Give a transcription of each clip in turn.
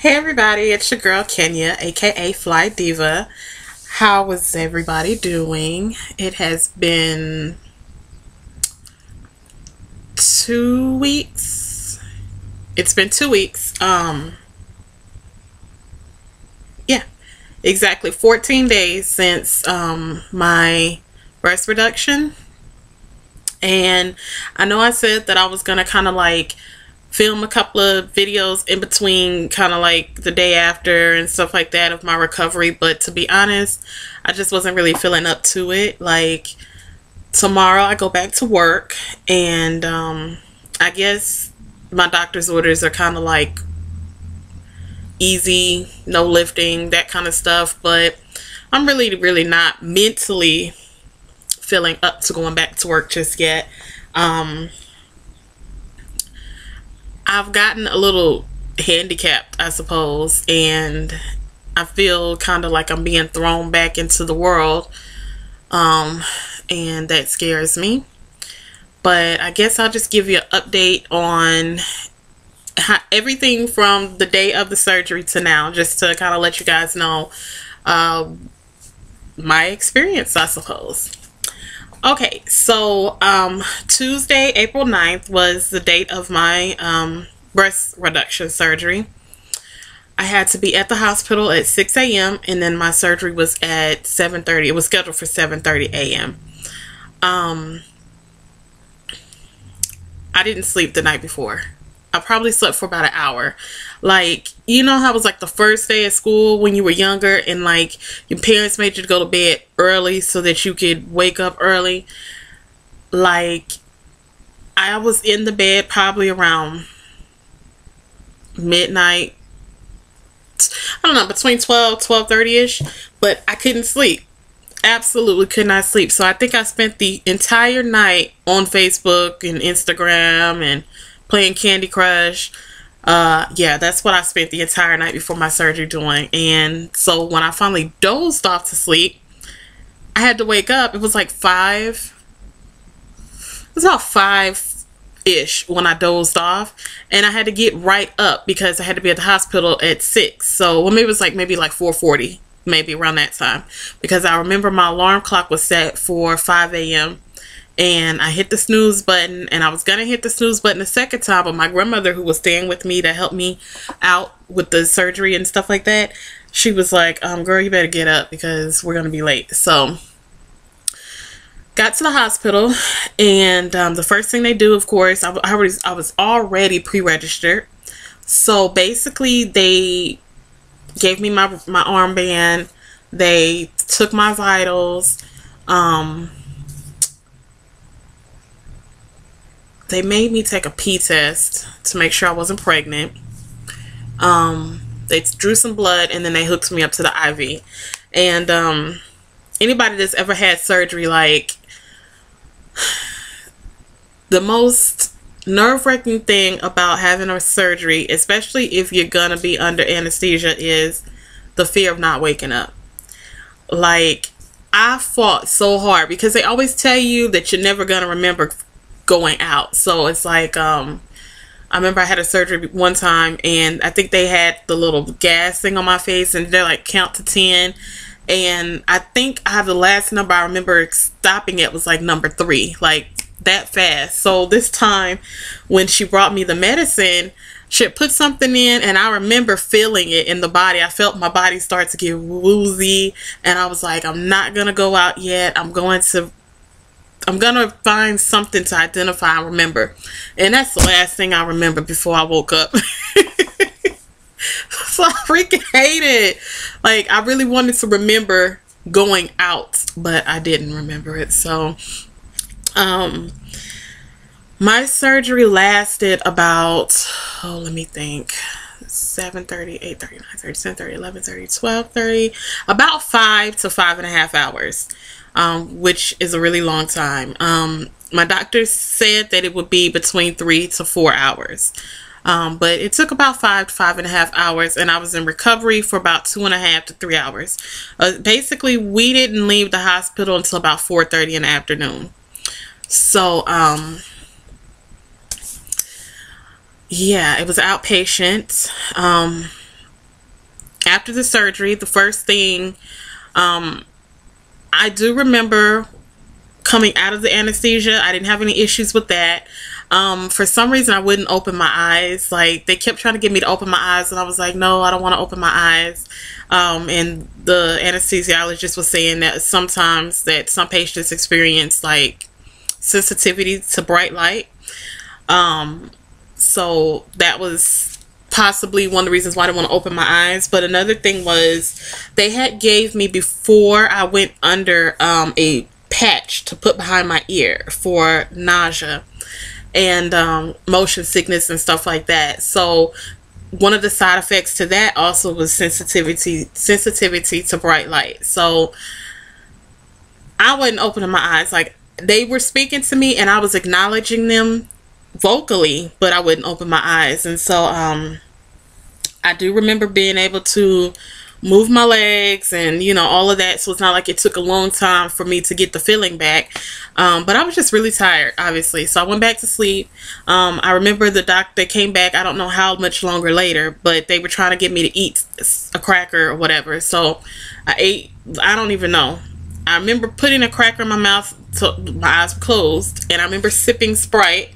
Hey everybody, it's your girl Kenya, aka Fly Diva. How is everybody doing? It has been 2 weeks. It's been 2 weeks. Yeah, exactly 14 days since my breast reduction. And I know I said that I was gonna kind of like film a couple of videos in between, kind of like the day after and stuff like that of my recovery, but to be honest, I just wasn't really feeling up to it. Like, tomorrow I go back to work, and I guess my doctor's orders are kind of like easy, no lifting, that kind of stuff, but I'm really not mentally feeling up to going back to work just yet. I've gotten a little handicapped, I suppose, and I feel kind of like I'm being thrown back into the world, and that scares me. But I guess I'll just give you an update on everything from the day of the surgery to now, just to kind of let you guys know my experience, I suppose. Okay, so Tuesday, April 9th was the date of my breast reduction surgery. I had to be at the hospital at 6 a.m. and then my surgery was at 7:30. It was scheduled for 7:30 a.m. I didn't sleep the night before. I probably slept for about an hour. Like, you know how it was like the first day of school when you were younger and like your parents made you to go to bed early so that you could wake up early? Like, I was in the bed probably around midnight. I don't know, between 12:30ish, but I couldn't sleep. Absolutely could not sleep. So I think I spent the entire night on Facebook and Instagram and playing Candy Crush. Yeah, that's what I spent the entire night before my surgery doing. And so when I finally dozed off to sleep, I had to wake up. It was like 5. It was about 5-ish when I dozed off, and I had to get right up because I had to be at the hospital at 6. So, well, maybe it was like maybe like 4:40, maybe around that time, because I remember my alarm clock was set for 5 a.m. and I hit the snooze button, and I was gonna hit the snooze button a second time, but my grandmother, who was staying with me to help me out with the surgery and stuff like that, she was like, girl, you better get up because we're gonna be late. So got to the hospital, and the first thing they do, of course, I was already pre-registered. So basically they gave me my armband, they took my vitals, they made me take a pee test to make sure I wasn't pregnant. They drew some blood, and then they hooked me up to the IV. And anybody that's ever had surgery, like, the most nerve-wracking thing about having a surgery, especially if you're gonna be under anesthesia, is the fear of not waking up. Like, I fought so hard because they always tell you that you're never gonna remember going out. So it's like, I remember I had a surgery one time, and I think they had the little gas thing on my face, and they're like, count to 10. And I think I have the last number I remember stopping at was like number 3, like that fast. So this time when she brought me the medicine, she had put something in, and I remember feeling it in the body. I felt my body start to get woozy, and I was like, I'm not gonna go out yet. I'm gonna find something to identify and remember. And that's the last thing I remember before I woke up. So I freaking hate it. Like, I really wanted to remember going out, but I didn't remember it. So my surgery lasted about, let me think, 7:30, 8:30, 9:30, 10:30, 11:30, 12:30, about 5 to 5.5 hours, which is a really long time. My doctor said that it would be between 3 to 4 hours. But it took about 5 to 5.5 hours, and I was in recovery for about 2.5 to 3 hours. Basically, we didn't leave the hospital until about 4:30 in the afternoon. So, yeah, it was outpatient. after the surgery, the first thing, I do remember coming out of the anesthesia. I didn't have any issues with that. For some reason, I wouldn't open my eyes. Like, they kept trying to get me to open my eyes, and I was like, no, I don't want to open my eyes. And the anesthesiologist was saying that sometimes that some patients experience like sensitivity to bright light. So that was possibly one of the reasons why I didn't want to open my eyes. But another thing was, they had gave me, before I went under, a patch to put behind my ear for nausea and motion sickness and stuff like that. So one of the side effects to that also was sensitivity to bright light. So I wasn't opening my eyes. Like, they were speaking to me and I was acknowledging them vocally, but I wouldn't open my eyes. And so I do remember being able to move my legs and, you know, all of that. So it's not like it took a long time for me to get the feeling back. But I was just really tired, obviously. So I went back to sleep. I remember the doctor came back, I don't know how much longer later, but they were trying to get me to eat a cracker or whatever. So I ate, I don't even know. I remember putting a cracker in my mouth, so my eyes were closed, and I remember sipping Sprite.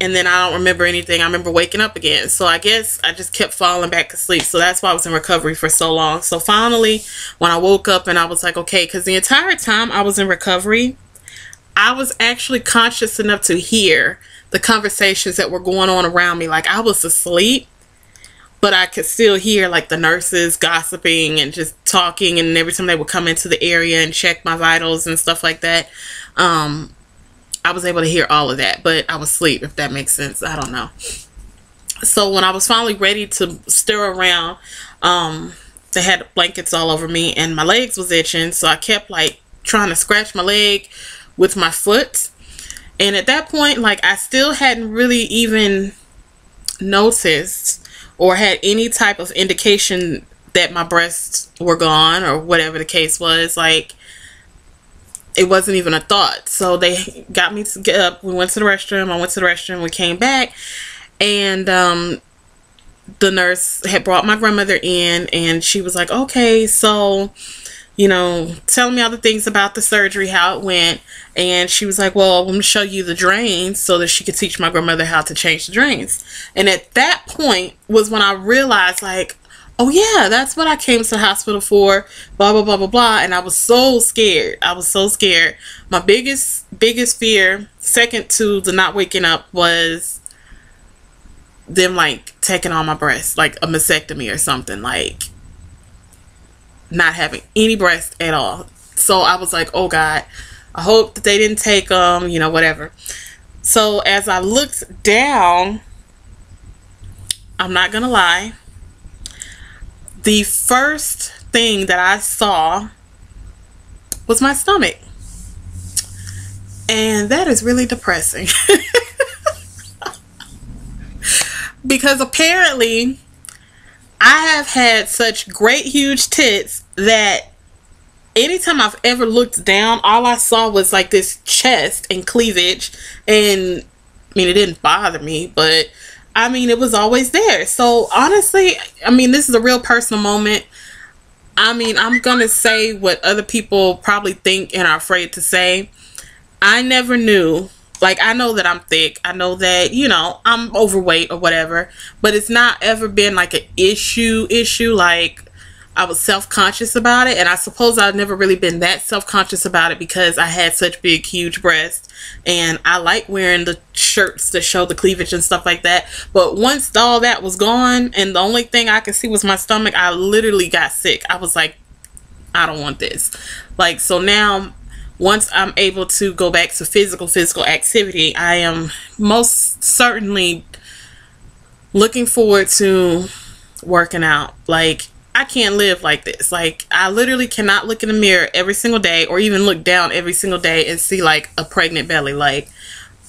And then I don't remember anything. I remember waking up again. So I guess I just kept falling back asleep. So that's why I was in recovery for so long. So finally, when I woke up and I was like, okay, because the entire time I was in recovery, I was actually conscious enough to hear the conversations that were going on around me. Like, I was asleep, but I could still hear like the nurses gossiping and just talking. And every time they would come into the area and check my vitals and stuff like that, I was able to hear all of that, but I was asleep, if that makes sense. I don't know. So when I was finally ready to stir around, they had blankets all over me and my legs was itching. So I kept like trying to scratch my leg with my foot. And at that point, like, I still hadn't really even noticed or had any type of indication that my breasts were gone or whatever the case was. Like, it wasn't even a thought. So they got me to get up. We went to the restroom. I went to the restroom. We came back. And the nurse had brought my grandmother in. And she was like, okay, so, you know, tell me all the things about the surgery, how it went. And she was like, well, I'm going to show you the drains so that she could teach my grandmother how to change the drains. And at that point was when I realized, like, oh yeah, that's what I came to the hospital for, blah, blah, blah, blah, blah. And I was so scared. I was so scared. My biggest fear, second to the not waking up, was them like taking all my breasts, like a mastectomy or something, like not having any breasts at all. So I was like, oh God, I hope that they didn't take them, you know, whatever. So as I looked down, I'm not gonna lie, the first thing that I saw was my stomach. And that is really depressing. Because apparently I have had such great huge tits that anytime I've ever looked down, all I saw was like this chest and cleavage. And I mean, it didn't bother me, but I mean, it was always there. So honestly, I mean, this is a real personal moment. I mean, I'm going to say what other people probably think and are afraid to say. I never knew. Like, I know that I'm thick. I know that, you know, I'm overweight or whatever. But it's not ever been like an issue. Like, I was self-conscious about it. And I suppose I've never really been that self-conscious about it because I had such big, huge breasts. And I like wearing the shirts that show the cleavage and stuff like that. But once all that was gone and the only thing I could see was my stomach, I literally got sick. I was like, I don't want this. Like, so now, once I'm able to go back to physical activity, I am most certainly looking forward to working out. Like, I can't live like this. Like, I literally cannot look in the mirror every single day or even look down every single day and see like a pregnant belly. Like,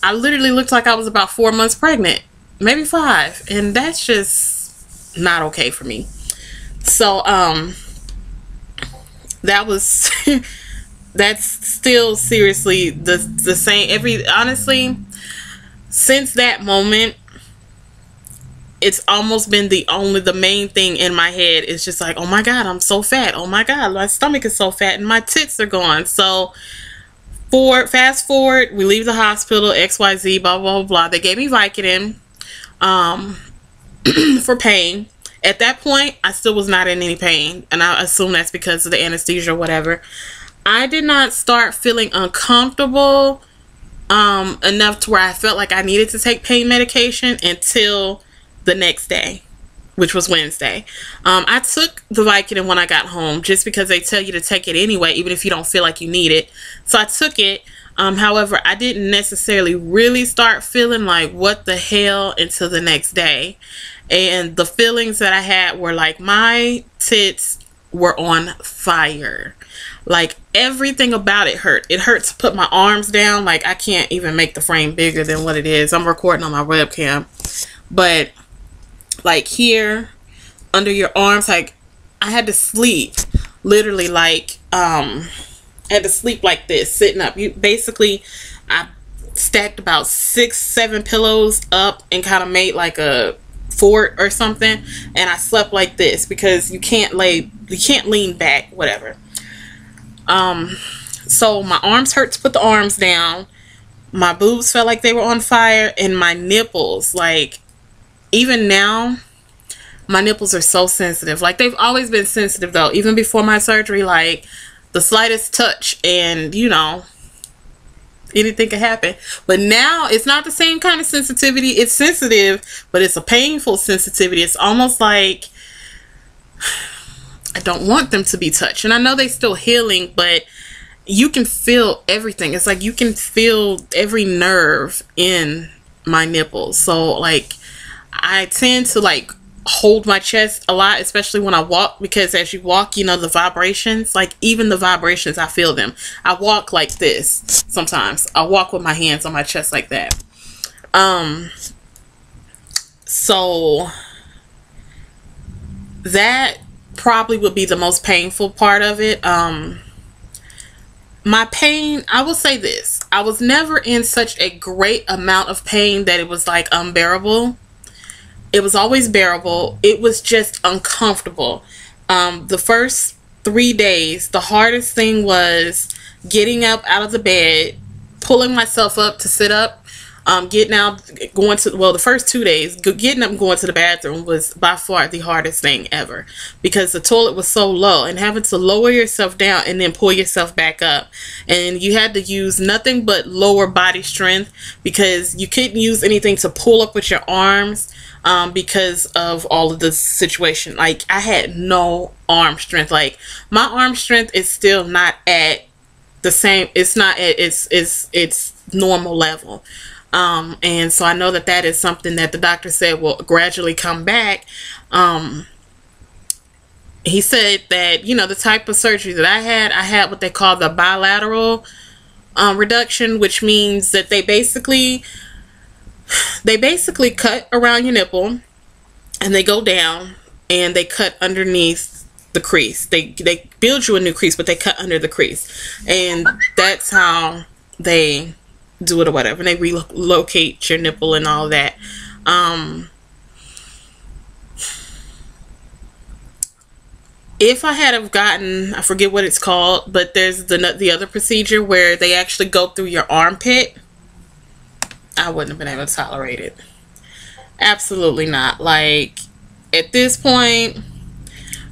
I literally looked like I was about 4 months pregnant, maybe 5. And that's just not okay for me. So, that was, that's still seriously the same. Honestly, since that moment, it's almost been the main thing in my head. It's just like, oh my God, I'm so fat. Oh my God, my stomach is so fat and my tits are gone. So fast forward, we leave the hospital, XYZ, blah, blah, blah. They gave me Vicodin for pain. At that point, I still was not in any pain, and I assume that's because of the anesthesia or whatever. I did not start feeling uncomfortable enough to where I felt like I needed to take pain medication until the next day, which was Wednesday. I took the Vicodin when I got home just because they tell you to take it anyway, even if you don't feel like you need it. So I took it. However, I didn't necessarily really start feeling like what the hell until the next day. And the feelings that I had were like my tits were on fire. Like everything about it hurt. It hurt to put my arms down. Like I can't even make the frame bigger than what it is. I'm recording on my webcam. But like here under your arms, like I had to sleep literally like I had to sleep like this, sitting up. You basically, I stacked about 6-7 pillows up and kind of made like a fort or something, and I slept like this because you can't lean back, whatever. So my arms hurt to put the arms down. My boobs felt like they were on fire, and my nipples, like even now my nipples are so sensitive. Like they've always been sensitive though, even before my surgery. Like the slightest touch and you know, anything could happen. But now it's not the same kind of sensitivity. It's sensitive, but it's a painful sensitivity. It's almost like I don't want them to be touched. And I know they're still healing, but you can feel everything. It's like you can feel every nerve in my nipples. So like I tend to like hold my chest a lot, especially when I walk, because as you walk, you know, the vibrations, like even the vibrations, I feel them. I walk like this sometimes. I walk with my hands on my chest like that. So that probably would be the most painful part of it. My pain, I will say this, I was never in such a great amount of pain that it was like unbearable. It was always bearable. It was just uncomfortable. The first 3 days, the hardest thing was getting up out of the bed, pulling myself up to sit up, getting out, going to, well, the first 2 days, getting up and going to the bathroom was by far the hardest thing ever, because the toilet was so low, and having to lower yourself down and then pull yourself back up. And you had to use nothing but lower body strength, because you couldn't use anything to pull up with your arms. Because of all of the situation. Like I had no arm strength. Like my arm strength is still not at the same, it's not at its normal level. And so I know that that is something that the doctor said will gradually come back. He said that, you know, the type of surgery that I had what they call the bilateral reduction, which means that they basically cut around your nipple and they go down and they cut underneath the crease. They build you a new crease, but they cut under the crease, and that's how they do it or whatever. And they relocate your nipple and all that. If I had have gotten, I forget what it's called, but there's the other procedure where they actually go through your armpit, I wouldn't have been able to tolerate it. Absolutely not. Like at this point,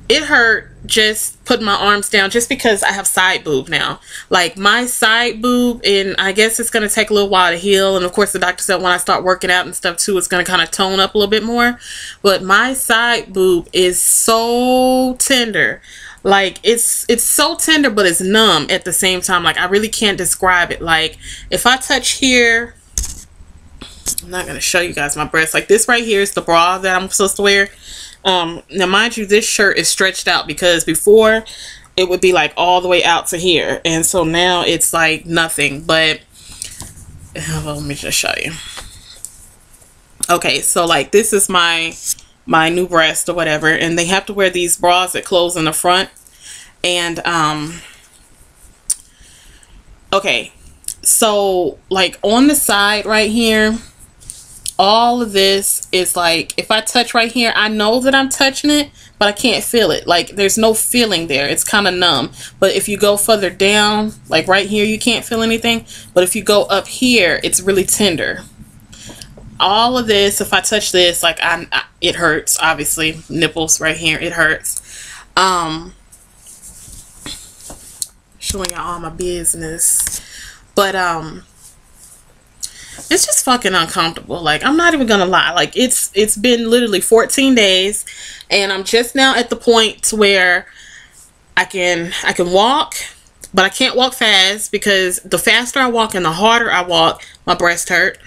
it hurt just putting my arms down, just because I have side boob now. Like my side boob, and I guess it's going to take a little while to heal. And of course the doctor said when I start working out and stuff too, it's going to kind of tone up a little bit more. But my side boob is so tender. Like it's so tender, but it's numb at the same time. Like I really can't describe it. Like if I touch here, I'm not going to show you guys my breasts. Like this right here is the bra that I'm supposed to wear. Now mind you, this shirt is stretched out, because before it would be like all the way out to here, and so now it's like nothing. But let me just show you. Okay, so like this is my new breast or whatever, and they have to wear these bras that close in the front. And okay, so like on the side right here, all of this is like, if I touch right here, I know that I'm touching it, but I can't feel it. Like, there's no feeling there. It's kind of numb. But if you go further down, like right here, you can't feel anything. But if you go up here, it's really tender. All of this, if I touch this, like, it hurts. Obviously, nipples right here, it hurts. Showing y'all all my business. But it's just fucking uncomfortable. Like, I'm not even gonna lie. Like, it's been literally 14 days, and I'm just now at the point to where I can walk, but I can't walk fast, because the faster I walk and the harder I walk, my breast hurt.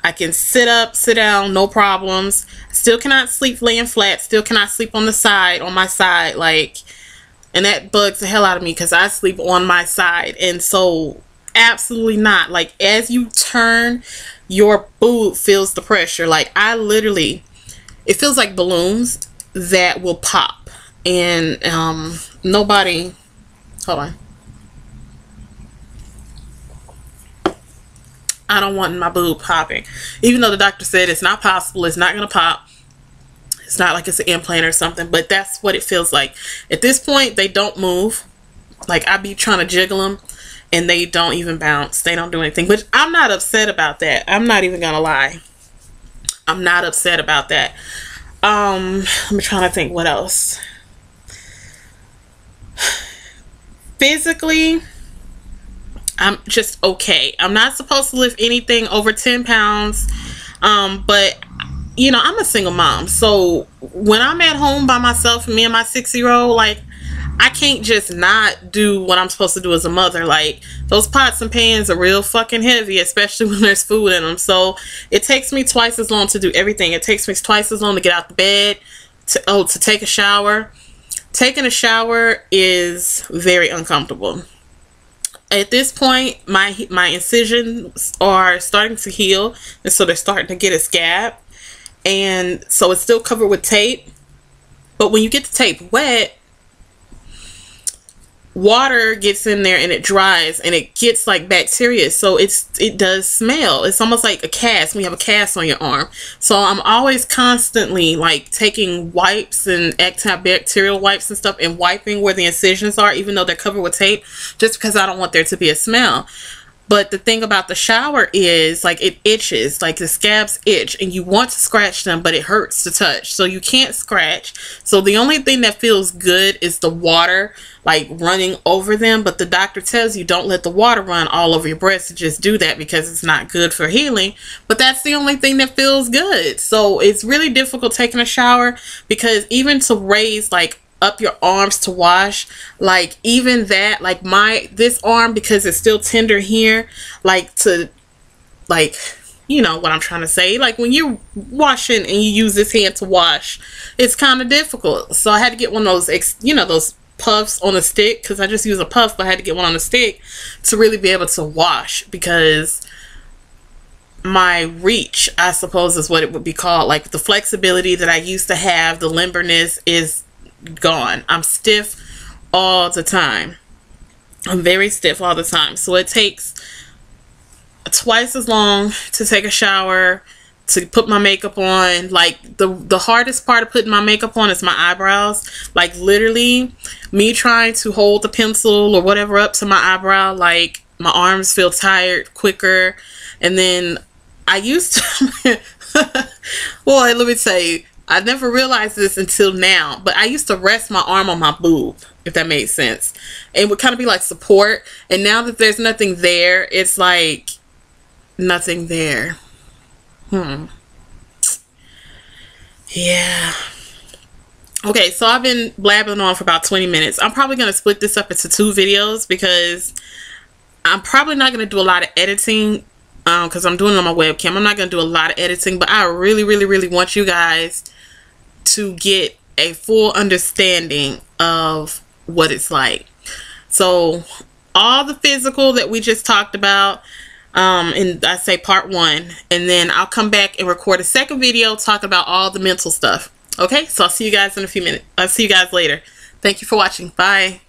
I can sit up, sit down, no problems. Still cannot sleep laying flat. Still cannot sleep on the side, on my side. Like, and that bugs the hell out of me, because I sleep on my side. And so, absolutely not. Like, as you turn, your boob feels the pressure. Like, I literally, it feels like balloons that will pop. And nobody, hold on. I don't want my boob popping. Even though the doctor said it's not possible, it's not going to pop. It's not like it's an implant or something, but that's what it feels like. At this point, they don't move. Like, I be trying to jiggle them, and they don't even bounce. They don't do anything. But I'm not upset about that. I'm not even going to lie. I'm not upset about that. I'm trying to think what else. Physically, I'm just okay. I'm not supposed to lift anything over 10 pounds. But, you know, I'm a single mom. So when I'm at home by myself, me and my 6-year-old, like, I can't just not do what I'm supposed to do as a mother. Like, those pots and pans are real fucking heavy, especially when there's food in them. So it takes me twice as long to do everything. It takes me twice as long to get out the bed, to take a shower. Taking a shower is very uncomfortable. At this point, my incisions are starting to heal, and so they're starting to get a scab. And so it's still covered with tape. But when you get the tape wet, water gets in there and it dries, and it gets like bacteria. So it does smell. It's almost like a cast when you have a cast on your arm. So I'm always constantly like taking wipes and antibacterial wipes and stuff and wiping where the incisions are, even though they're covered with tape, just because I don't want there to be a smell. But the thing about the shower is, like, it itches, like the scabs itch, and you want to scratch them, but it hurts to touch. So you can't scratch. So the only thing that feels good is the water, like, running over them. But the doctor tells you don't let the water run all over your breasts. To just do that because it's not good for healing. But that's the only thing that feels good. So it's really difficult taking a shower, because even to raise, like, up your arms to wash, like, even that, like, this arm, because it's still tender here, like, to, like, you know what I'm trying to say, like, when you're washing and you use this hand to wash, it's kind of difficult. So I had to get one of those, you know, those puffs on a stick, because I just use a puff, but I had to get one on a stick to really be able to wash, because my reach, I suppose is what it would be called, like, the flexibility that I used to have, the limberness is gone. I'm stiff all the time. I'm very stiff all the time. So it takes twice as long to take a shower, to put my makeup on. Like, the hardest part of putting my makeup on is my eyebrows. Like, literally, me trying to hold the pencil or whatever up to my eyebrow, like, my arms feel tired quicker. And then I used to well, let me tell you, I never realized this until now, but I used to rest my arm on my boob, if that made sense. It would kind of be like support. And now that there's nothing there, it's like nothing there. Yeah. Okay, so I've been blabbing on for about 20 minutes. I'm probably going to split this up into 2 videos, because I'm probably not going to do a lot of editing, because I'm doing it on my webcam. I'm not going to do a lot of editing, but I really, really, really want you guys to get a full understanding of what it's like. So all the physical that we just talked about, and I say part 1, and then I'll come back and record a second video talking about all the mental stuff. Okay, so I'll see you guys in a few minutes. I'll see you guys later. Thank you for watching. Bye.